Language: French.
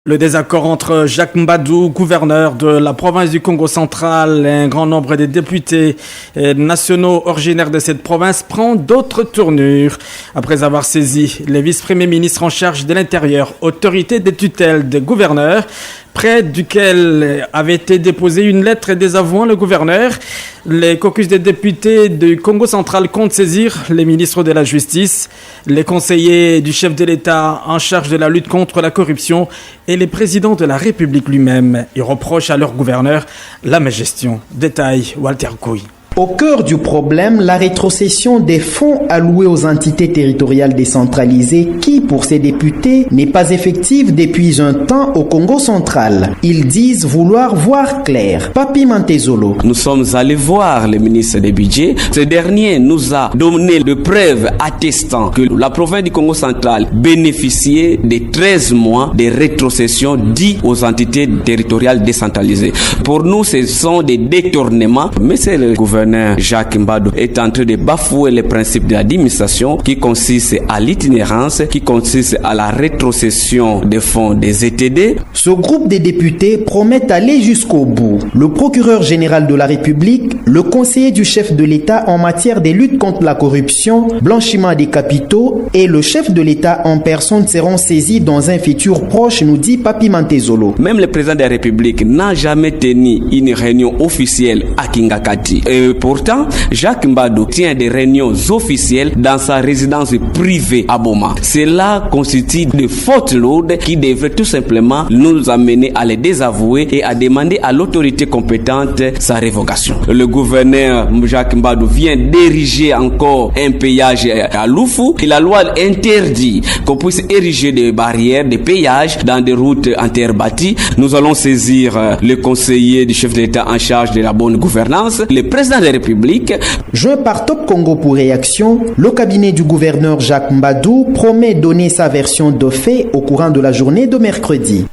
Le désaccord entre Jacques Mbadou, gouverneur de la province du Congo central, et un grand nombre de députés nationaux originaires de cette province prend d'autres tournures. Après avoir saisi les vice-premiers ministres en charge de l'Intérieur, autorité de tutelle des gouverneurs, près duquel avait été déposée une lettre désavouant le gouverneur, les caucus des députés du Congo central comptent saisir les ministres de la Justice, les conseillers du chef de l'État en charge de la lutte contre la corruption et les présidents de la République lui-même. Ils reprochent à leur gouverneur la mégestion. Détail Walter Kouy. Au cœur du problème, la rétrocession des fonds alloués aux entités territoriales décentralisées qui, pour ces députés, n'est pas effective depuis un temps au Congo central. Ils disent vouloir voir clair. Papi Mantezolo. Nous sommes allés voir le ministre des Budgets. Ce dernier nous a donné de preuves attestant que la province du Congo central bénéficiait de 13 mois de rétrocession dits aux entités territoriales décentralisées. Pour nous, ce sont des détournements, mais c'est le gouvernement Jacques Mbadou est en train de bafouer les principes de l'administration qui consiste à l'itinérance, qui consiste à la rétrocession des fonds des ETD. Ce groupe de députés promet aller jusqu'au bout. Le procureur général de la République, le conseiller du chef de l'État en matière de lutte contre la corruption, blanchiment des capitaux et le chef de l'État en personne seront saisis dans un futur proche, nous dit Papi Mantezolo. Même le président de la République n'a jamais tenu une réunion officielle à Kingakati. Pourtant, Jacques Mbadou tient des réunions officielles dans sa résidence privée à Boma. Cela constitue de fautes lourdes qui devraient tout simplement nous amener à les désavouer et à demander à l'autorité compétente sa révocation. Le gouverneur Jacques Mbadou vient d'ériger encore un péage à Loufou et la loi interdit qu'on puisse ériger des barrières, des péages dans des routes en terre bâtie. Nous allons saisir le conseiller du chef de l'État en charge de la bonne gouvernance, le président de la République. Joint par Top Congo pour réaction, le cabinet du gouverneur Jacques Mbadou promet donner sa version de fait au courant de la journée de mercredi.